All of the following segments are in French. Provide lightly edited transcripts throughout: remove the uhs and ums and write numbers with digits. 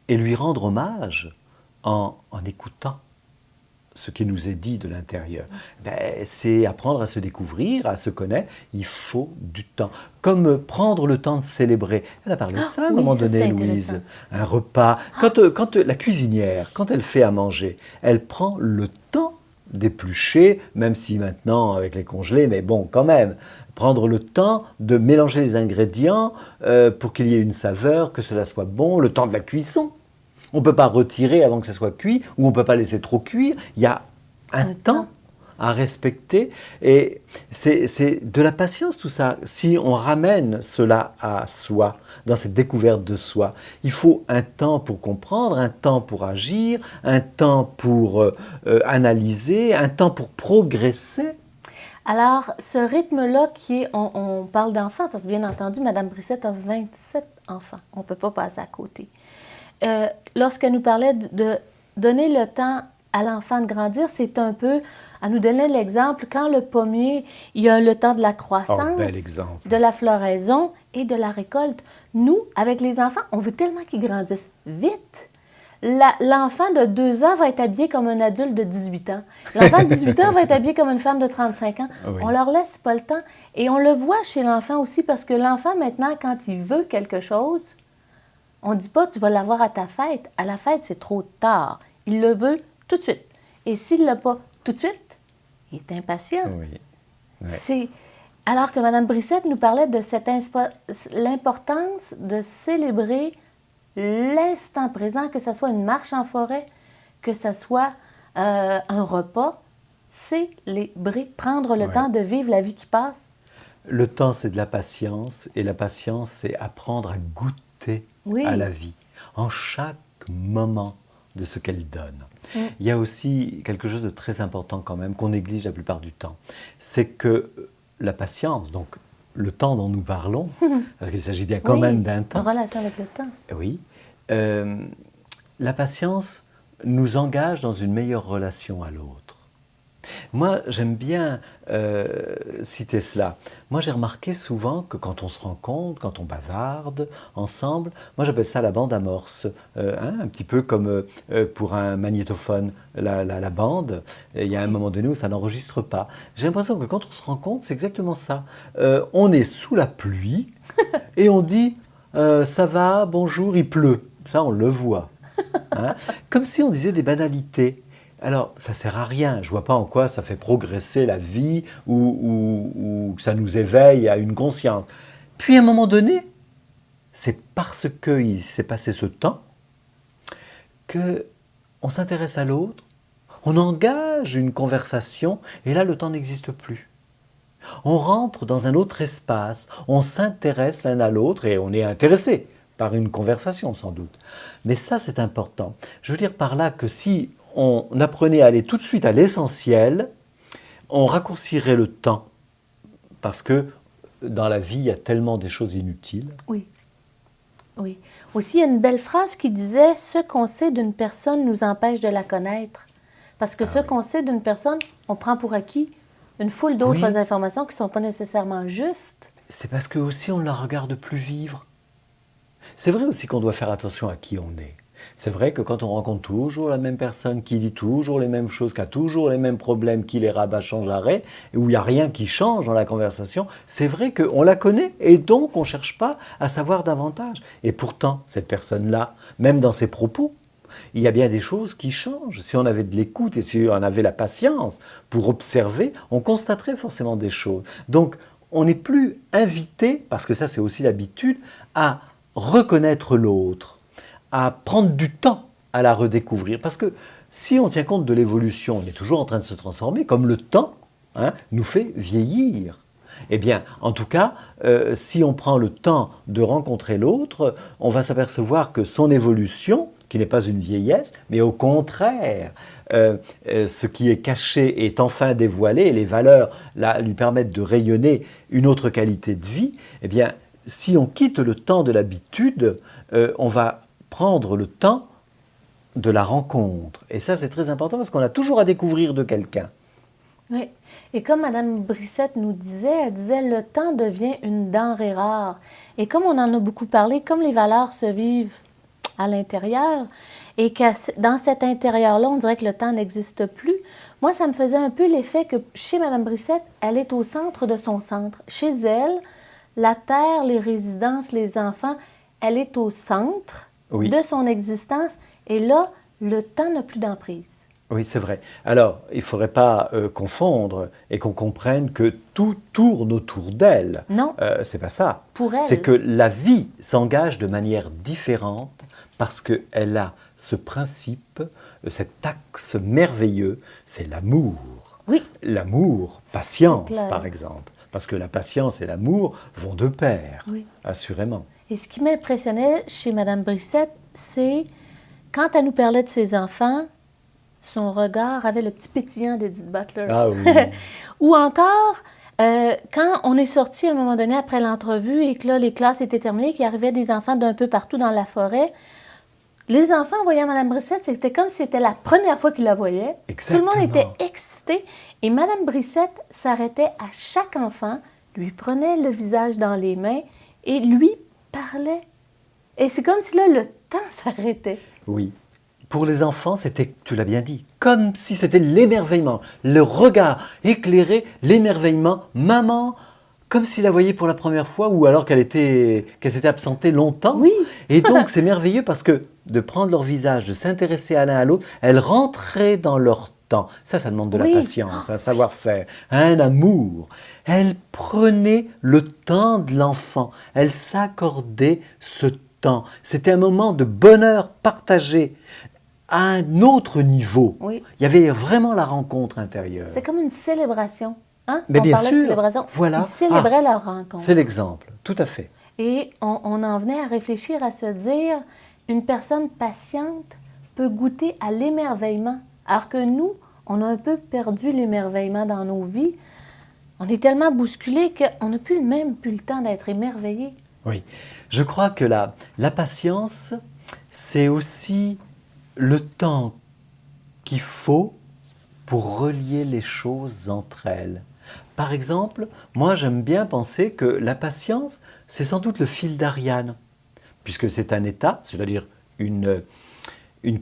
et lui rendre hommage en écoutant ce qui nous est dit de l'intérieur. C'est apprendre à se découvrir, à se connaître. Il faut du temps. Comme prendre le temps de célébrer. Elle a parlé de ça à un Oui, moment ça donné, c'est Louise. intéressant. Un repas. Quand la cuisinière, quand elle fait à manger, elle prend le temps d'éplucher, même si maintenant avec les congelés, mais bon, quand même, prendre le temps de mélanger les ingrédients pour qu'il y ait une saveur, que cela soit bon, le temps de la cuisson. On ne peut pas retirer avant que ça soit cuit, ou on ne peut pas laisser trop cuire. Il y a un Un temps temps. à respecter, et c'est de la patience tout ça. Si on ramène cela à soi, dans cette découverte de soi, il faut un temps pour comprendre, un temps pour agir, un temps pour analyser, un temps pour progresser. Alors, ce rythme-là qui est, on parle d'enfants, parce que bien entendu, Mme Brissette a 27 enfants. On ne peut pas passer à côté. Lorsqu'elle nous parlait de donner le temps à l'enfant de grandir, c'est un peu, elle nous donnait l'exemple, quand le pommier, il y a le temps de la Oh, croissance, bel exemple. de la floraison et de la récolte. Nous, avec les enfants, on veut tellement qu'ils grandissent vite. L'enfant de 2 ans va être habillé comme un adulte de 18 ans. L'enfant de 18 ans va être habillé comme une femme de 35 ans. Oui. On leur laisse pas le temps. Et on le voit chez l'enfant aussi, parce que l'enfant, maintenant, quand il veut quelque chose, on ne dit pas tu vas l'avoir à ta fête. À la fête, c'est trop tard. Il le veut tout de suite. Et s'il ne l'a pas tout de suite, il est impatient. Oui. Ouais. C'est... Alors que Mme Brissette nous parlait de l'importance de célébrer l'instant présent, que ce soit une marche en forêt, que ce soit un repas, célébrer, prendre le Ouais. temps de vivre la vie qui passe. Le temps, c'est de la patience, et la patience, c'est apprendre à goûter Oui. à la vie, en chaque moment de ce qu'elle donne. Mm. Il y a aussi quelque chose de très important quand même, qu'on néglige la plupart du temps, c'est que la patience, donc le temps dont nous parlons, parce qu'il s'agit bien quand Oui, même d'un en temps, relation avec le temps. oui, la patience nous engage dans une meilleure relation à l'autre. Moi, j'aime bien citer cela. Moi, j'ai remarqué souvent que quand on se rencontre, quand on bavarde ensemble, moi j'appelle ça la bande amorce, un petit peu comme pour un magnétophone, la bande, il y a un moment donné où ça n'enregistre pas. J'ai l'impression que quand on se rencontre, c'est exactement ça. On est sous la pluie et on dit ça va, bonjour, il pleut. Ça, on le voit. Hein, comme si on disait des banalités. Alors, ça sert à rien. Je vois pas en quoi ça fait progresser la vie ou que ça nous éveille à une conscience. Puis, à un moment donné, c'est parce qu'il s'est passé ce temps que on s'intéresse à l'autre, on engage une conversation, et là, le temps n'existe plus. On rentre dans un autre espace, on s'intéresse l'un à l'autre et on est intéressé par une conversation sans doute. Mais ça, c'est important. Je veux dire par là que si on apprenait à aller tout de suite à l'essentiel, on raccourcirait le temps. Parce que dans la vie, il y a tellement des choses inutiles. Oui. Oui. Aussi, il y a une belle phrase qui disait « Ce qu'on sait d'une personne nous empêche de la connaître. » Parce que ce qu'on sait d'une personne, on prend pour acquis une foule d'autres Oui. informations qui ne sont pas nécessairement justes. C'est parce que aussi on ne la regarde plus vivre. C'est vrai aussi qu'on doit faire attention à qui on est. C'est vrai que quand on rencontre toujours la même personne, qui dit toujours les mêmes choses, qui a toujours les mêmes problèmes, qui les rabat sans arrêt, et où il n'y a rien qui change dans la conversation, c'est vrai qu'on la connaît et donc on ne cherche pas à savoir davantage. Et pourtant, cette personne-là, même dans ses propos, il y a bien des choses qui changent. Si on avait de l'écoute et si on avait la patience pour observer, on constaterait forcément des choses. Donc, on n'est plus invité, parce que ça c'est aussi l'habitude, à reconnaître l'autre, à prendre du temps à la redécouvrir. Parce que si on tient compte de l'évolution, on est toujours en train de se transformer, comme le temps nous fait vieillir. Eh bien, en tout cas, si on prend le temps de rencontrer l'autre, on va s'apercevoir que son évolution, qui n'est pas une vieillesse, mais au contraire, ce qui est caché est enfin dévoilé, et les valeurs là, lui permettent de rayonner une autre qualité de vie, eh bien, si on quitte le temps de l'habitude, on va prendre le temps de la rencontre. Et ça, c'est très important parce qu'on a toujours à découvrir de quelqu'un. Oui. Et comme Mme Brissette nous disait, elle disait « le temps devient une denrée rare ». Et comme on en a beaucoup parlé, comme les valeurs se vivent à l'intérieur et que dans cet intérieur-là, on dirait que le temps n'existe plus. Moi, ça me faisait un peu l'effet que chez Mme Brissette, elle est au centre de son centre. Chez elle, la terre, les résidences, les enfants, elle est au centre de son existence et là, le temps n'a plus d'emprise. Oui, c'est vrai. Alors, il ne faudrait pas confondre et qu'on comprenne que tout tourne autour d'elle. Non. C'est pas ça. Pour elle. C'est que la vie s'engage de manière différente parce qu'elle a ce principe, cet axe merveilleux, c'est l'amour. Oui. L'amour, patience par exemple. Parce que la patience et l'amour vont de pair, assurément. Et ce qui m'impressionnait chez Mme Brissette, c'est quand elle nous parlait de ses enfants, son regard avait le petit pétillant d'Edith Butler. Ah oui. Ou encore, quand on est sorti à un moment donné après l'entrevue et que là, les classes étaient terminées, qu'il arrivait des enfants d'un peu partout dans la forêt, les enfants voyaient Mme Brissette, c'était comme si c'était la première fois qu'ils la voyaient. Exactement. Tout le monde était excité. Et Mme Brissette s'arrêtait à chaque enfant, lui prenait le visage dans les mains et lui parlait. Et c'est comme si là, le temps s'arrêtait. Oui. Pour les enfants, c'était, tu l'as bien dit, comme si c'était l'émerveillement, le regard éclairé, l'émerveillement. Maman, comme s'il la voyait pour la première fois ou alors qu'elle s'était absentée longtemps. Oui. Et donc, c'est merveilleux parce que de prendre leur visage, de s'intéresser à l'un à l'autre, elles rentraient dans leur temps. Ça demande de la patience, un savoir-faire, un amour. Elles prenaient le temps de l'enfant. Elles s'accordaient ce temps. C'était un moment de bonheur partagé à un autre niveau. Oui. Il y avait vraiment la rencontre intérieure. C'est comme une célébration. Hein? Mais on bien parlait sûr, de célébration. voilà. Ils célébraient leur rencontre. C'est l'exemple, tout à fait. Et on en venait à réfléchir, à se dire, une personne patiente peut goûter à l'émerveillement. Alors que nous, on a un peu perdu l'émerveillement dans nos vies. On est tellement bousculés qu'on n'a plus le temps d'être émerveillé. Oui, je crois que la patience, c'est aussi le temps qu'il faut pour relier les choses entre elles. Par exemple, moi j'aime bien penser que la patience, c'est sans doute le fil d'Ariane, puisque c'est un état, c'est-à-dire une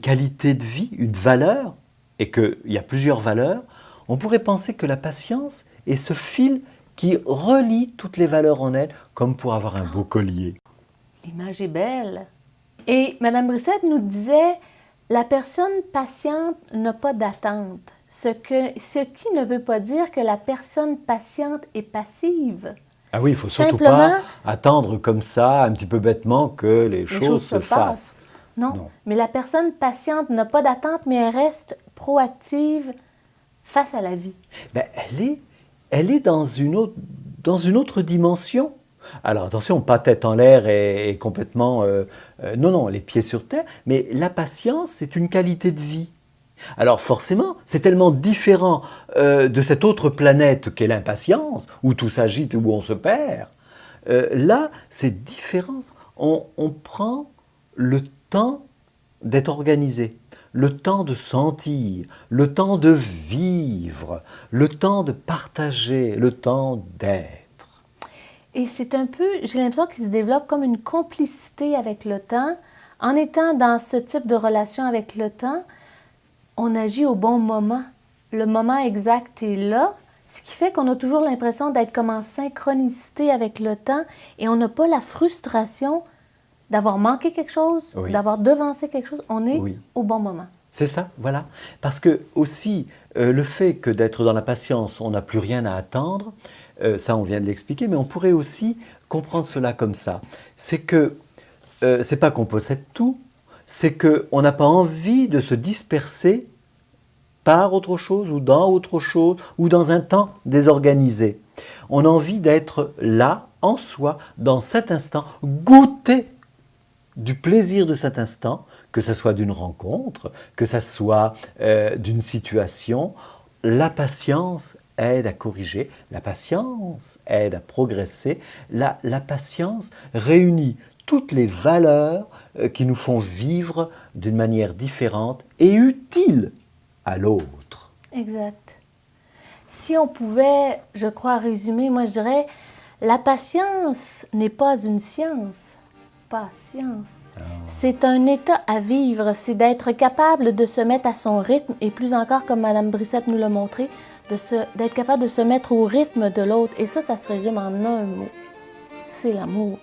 qualité de vie, une valeur, et qu'il y a plusieurs valeurs. On pourrait penser que la patience est ce fil qui relie toutes les valeurs en elle, comme pour avoir un beau collier. L'image est belle. Et Mme Brissette nous disait, la personne patiente n'a pas d'attente, ce qui ne veut pas dire que la personne patiente est passive. Ah oui, il ne faut surtout pas attendre comme ça, un petit peu bêtement, que les choses se fassent. Non, mais la personne patiente n'a pas d'attente, mais elle reste proactive face à la vie. Ben, elle est dans une autre dimension. Alors attention, pas tête en l'air et complètement... non, les pieds sur terre. Mais la patience, c'est une qualité de vie. Alors forcément, c'est tellement différent de cette autre planète qu'est l'impatience, où tout s'agite, où on se perd. Là, c'est différent. On prend le temps d'être organisé, le temps de sentir, le temps de vivre, le temps de partager, le temps d'être. Et c'est un peu, j'ai l'impression qu'il se développe comme une complicité avec le temps. En étant dans ce type de relation avec le temps, on agit au bon moment. Le moment exact est là, ce qui fait qu'on a toujours l'impression d'être comme en synchronicité avec le temps et on n'a pas la frustration d'avoir manqué quelque chose, d'avoir devancé quelque chose. On est au bon moment. C'est ça, voilà. Parce que aussi, le fait que d'être dans la patience, on n'a plus rien à attendre, ça on vient de l'expliquer, mais on pourrait aussi comprendre cela comme ça. C'est que, c'est pas qu'on possède tout, c'est qu'on n'a pas envie de se disperser par autre chose ou dans autre chose ou dans un temps désorganisé. On a envie d'être là, en soi, dans cet instant, goûter du plaisir de cet instant, que ce soit d'une rencontre, que ce soit d'une situation. La patience aide à corriger, la patience aide à progresser, la patience réunit toutes les valeurs qui nous font vivre d'une manière différente et utile à l'autre. Exact. Si on pouvait, je crois, résumer, moi je dirais, la patience n'est pas une science. Patience. C'est un état à vivre, c'est d'être capable de se mettre à son rythme et plus encore, comme Mme Brissette nous l'a montré, d'être capable de se mettre au rythme de l'autre. Et ça se résume en un mot. C'est l'amour.